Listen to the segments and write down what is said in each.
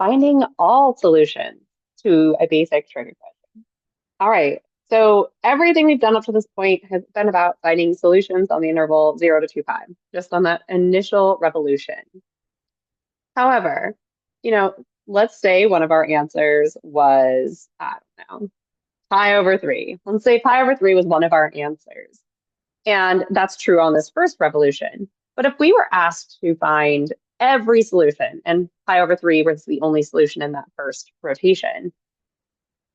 finding all solutions to a basic trig equation. All right, so everything we've done up to this point has been about finding solutions on the interval 0 to 2 pi, just on that initial revolution. However, let's say one of our answers was, I don't know, pi over 3. Let's say pi over 3 was one of our answers. And that's true on this first revolution. But if we were asked to find every solution, and pi over 3 was the only solution in that first rotation,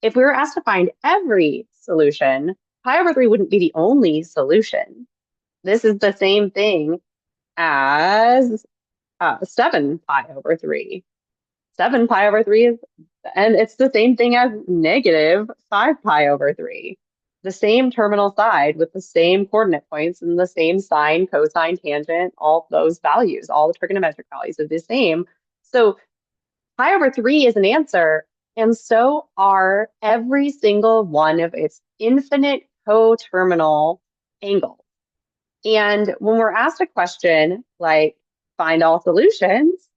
if we were asked to find every solution, pi over 3 wouldn't be the only solution. This is the same thing as 7 pi over 3. 7 pi over 3 is, and it's the same thing as negative 5 pi over 3. The same terminal side with the same coordinate points and the same sine, cosine, tangent, all those values, all the trigonometric values are the same. So pi over 3 is an answer, and so are every single one of its infinite coterminal angles. And when we're asked a question like find all solutions,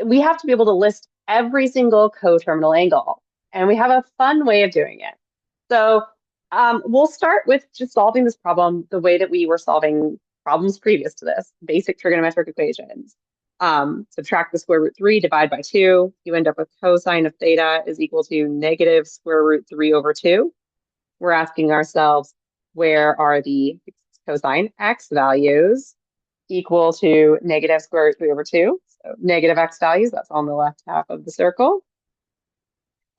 we have to be able to list every single coterminal angle. And we have a fun way of doing it. So we'll start with just solving this problem the way that we were solving problems previous to this, basic trigonometric equations. Subtract the square root 3, divide by 2. You end up with cosine of theta is equal to negative square root 3 over 2. We're asking ourselves, where are the cosine x values equal to negative square root 3 over 2? So negative x values, that's on the left half of the circle.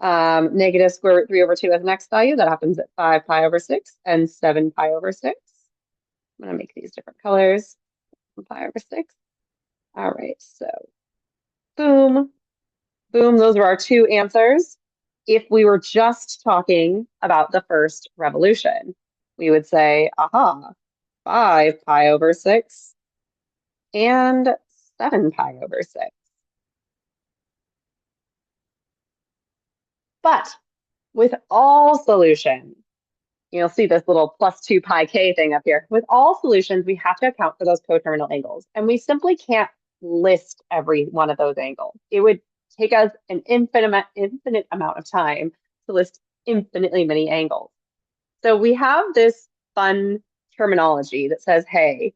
Negative square root 3 over 2 as an x value, that happens at 5 pi over 6 and 7 pi over 6. I'm going to make these different colors. 5 over 6. All right, so boom, boom, those are our two answers. If we were just talking about the first revolution, we would say, aha, 5 pi over 6 and 7 pi over 6. But with all solutions, you'll see this little plus 2 pi k thing up here. With all solutions, we have to account for those coterminal angles. And we simply can't list every one of those angles. It would take us an infinite amount of time to list infinitely many angles. So we have this fun terminology that says, hey,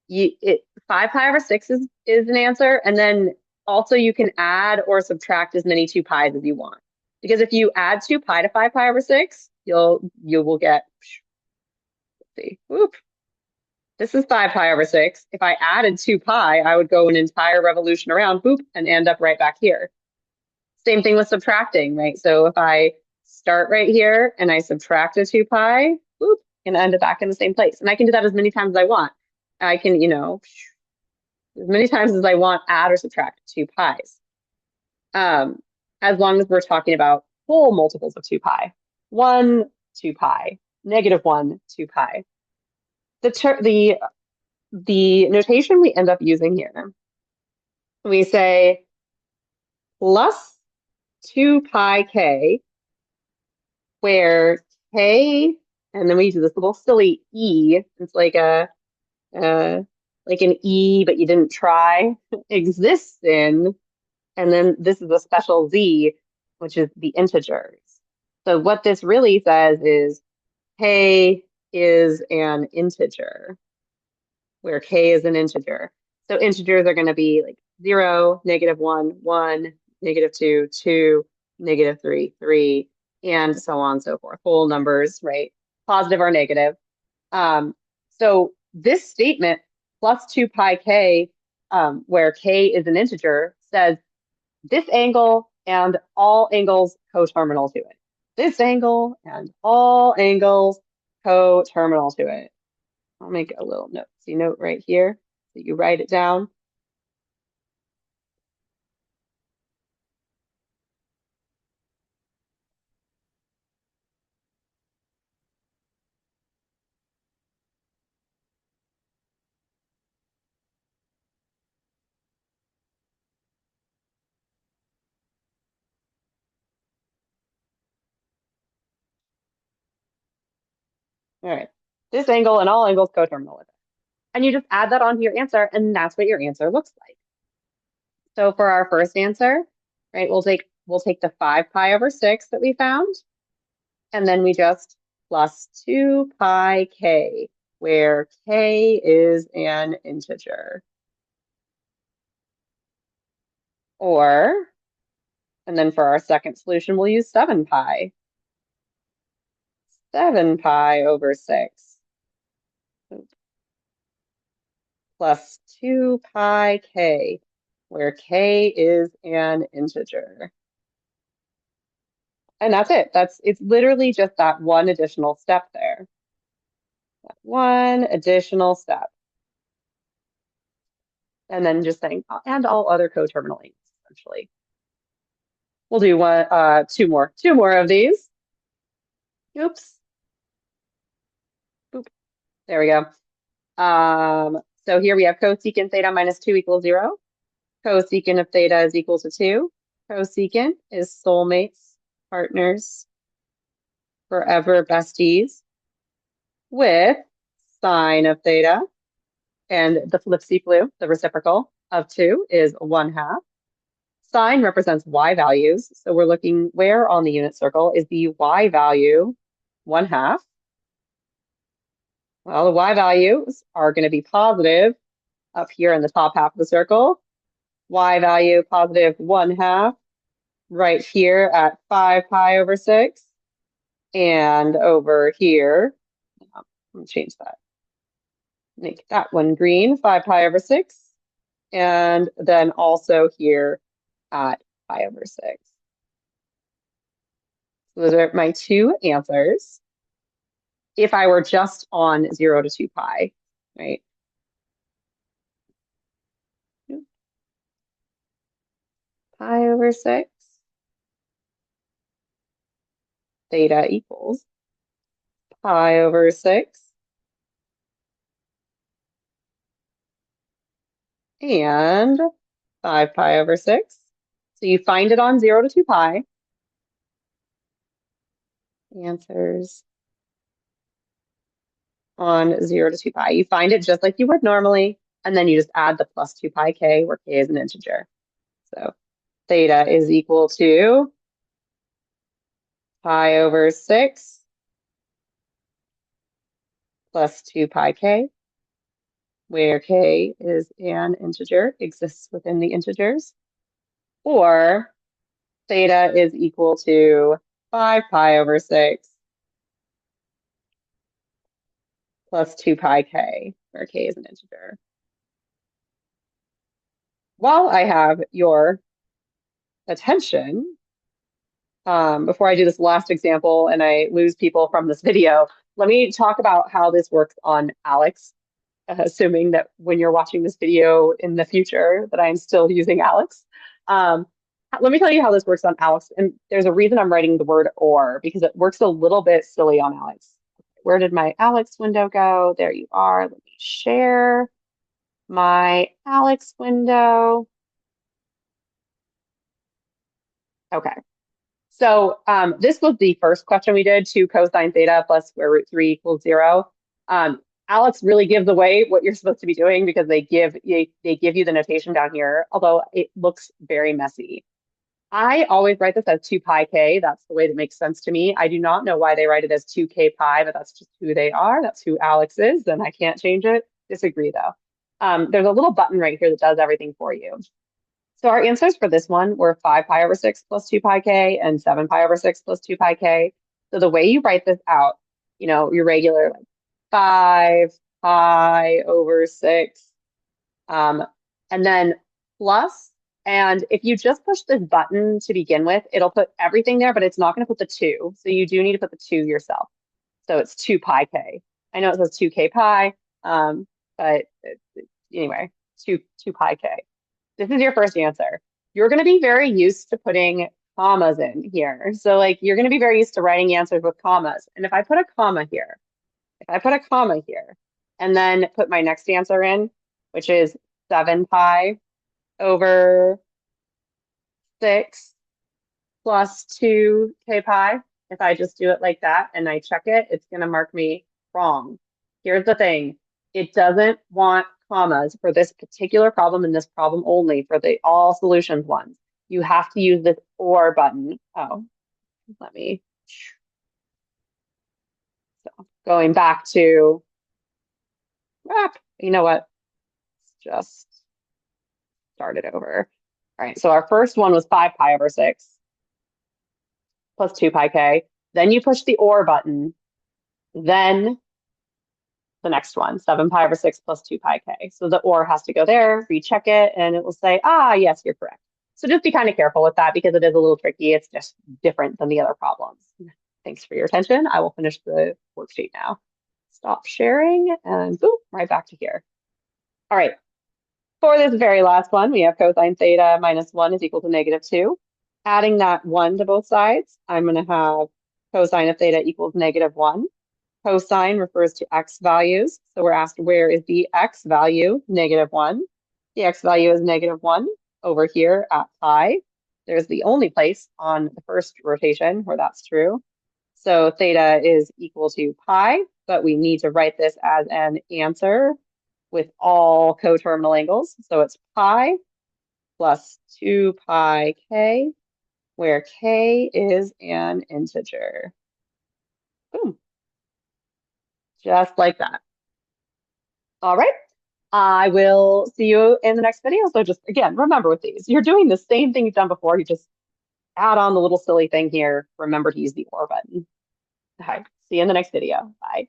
5 pi over 6 is an answer. And then also you can add or subtract as many 2 pi's as you want. Because if you add 2 pi to 5 pi over 6, you will get, let's see, whoop. This is 5 pi over 6. If I added 2 pi, I would go an entire revolution around, boop, and end up right back here. Same thing with subtracting, right? So if I start right here and I subtract a 2 pi, boop, and end up back in the same place. And I can do that as many times as I want. I can, as many times as I want, add or subtract 2 pi's. As long as we're talking about whole multiples of 2 pi. 1, 2 pi, negative 1, 2 pi. The notation we end up using here, we say plus 2 pi k, where k, and then we do this little silly e. It's like an e, but you didn't try, exists in, and then this is a special z, which is the integers. So what this really says is k is an integer, where k is an integer. So integers are going to be like 0, negative 1, 1, negative 2, 2, negative 3, 3, and so on and so forth. Whole numbers, right? Positive or negative. So this statement, plus 2 pi k, where k is an integer, says this angle and all angles coterminal to it. This angle and all angles coterminal to it. I'll make a little note right here so you write it down. All right. This angle and all angles coterminal with it. And you just add that onto your answer, and that's what your answer looks like. So for our first answer, right? We'll take the 5 pi over 6 that we found, and then we just plus 2 pi k, where k is an integer. Or, and then for our second solution, we'll use 7 pi. 7 pi over 6 plus 2 pi k, where k is an integer. And that's it. It's literally just that one additional step there. That one additional step. And then just saying, and all other coterminal angles, essentially. We'll do two more of these. Oops. Boop. There we go. So here we have cosecant theta minus 2 equals 0. Cosecant of theta is equal to 2. Cosecant is soulmates, partners, forever besties, with sine of theta. And the flipsy-flu, the reciprocal of 2, is 1/2. Sine represents y values. So we're looking where on the unit circle is the y value 1/2. Well, the y values are going to be positive up here in the top half of the circle. Y value positive 1/2 right here at 5 pi over 6. And over here, I'm going to change that. Make that one green, 5 pi over 6. And then also here at pi over 6. So those are my two answers. If I were just on 0 to 2 pi, right? Pi over 6. Theta equals pi over 6. And 5 pi over 6. So you find it on 0 to 2 pi. Answers on 0 to 2 pi. You find it just like you would normally, and then you just add the plus 2 pi k, where k is an integer. So theta is equal to pi over 6 plus 2 pi k, where k is an integer, exists within the integers. Or theta is equal to 5 pi over 6 plus 2 pi k, where k is an integer. While I have your attention, before I do this last example and I lose people from this video, let me talk about how this works on Alex, assuming that when you're watching this video in the future that I'm still using Alex. Let me tell you how this works on Alex. And there's a reason I'm writing the word or, because it works a little bit silly on Alex. Where did my Alex window go? There you are. Let me share my Alex window. Okay. So this was the first question we did, 2 cosine theta plus square root 3 equals 0. Alex really gives away what you're supposed to be doing because they give you the notation down here, although it looks very messy. I always write this as 2 pi k. That's the way that makes sense to me. I do not know why they write it as 2k pi, but that's just who they are. That's who Alex is, and I can't change it. Disagree, though. There's a little button right here that does everything for you. So our answers for this one were 5 pi over 6 plus 2 pi k and 7 pi over 6 plus 2 pi k. So the way you write this out, your regular like 5 pi over 6, and then plus. And if you just push this button to begin with, it'll put everything there, but it's not going to put the 2. So you do need to put the 2 yourself. So it's 2 pi k. I know it says 2k pi, but anyway, 2 pi k. This is your first answer. You're going to be very used to putting commas in here. So like you're going to be very used to writing answers with commas. And if I put a comma here, and then put my next answer in, which is 7 pi over 6 plus 2k pi, if I just do it like that and I check it, it's going to mark me wrong. Here's the thing. It doesn't want commas for this particular problem and this problem only for the all solutions ones. you have to use this or button. Oh, let me, so going back to, you know what? Let's just start it over. All right, so our first one was 5 pi over 6 plus 2 pi k. Then you push the or button. Then the next one, 7 pi over 6 plus 2 pi k. So the or has to go there, recheck it, and it will say, ah, yes, you're correct. So just be kind of careful with that because it is a little tricky. It's just different than the other problems. Thanks for your attention. I will finish the worksheet now. Stop sharing and boom, right back to here. All right. For this very last one, we have cosine theta minus 1 is equal to -2. Adding that 1 to both sides, I'm going to have cosine of theta equals -1. Cosine refers to x values. So we're asked where is the x value, -1. The x value is -1 over here at pi. There's the only place on the first rotation where that's true. So theta is equal to pi, but we need to write this as an answer with all coterminal angles. So it's pi plus 2 pi k, where k is an integer. Boom. Just like that. All right. I will see you in the next video. So just, again, remember with these, you're doing the same thing you've done before. You just add on the little silly thing here. Remember to use the or button. All right. See you in the next video. Bye.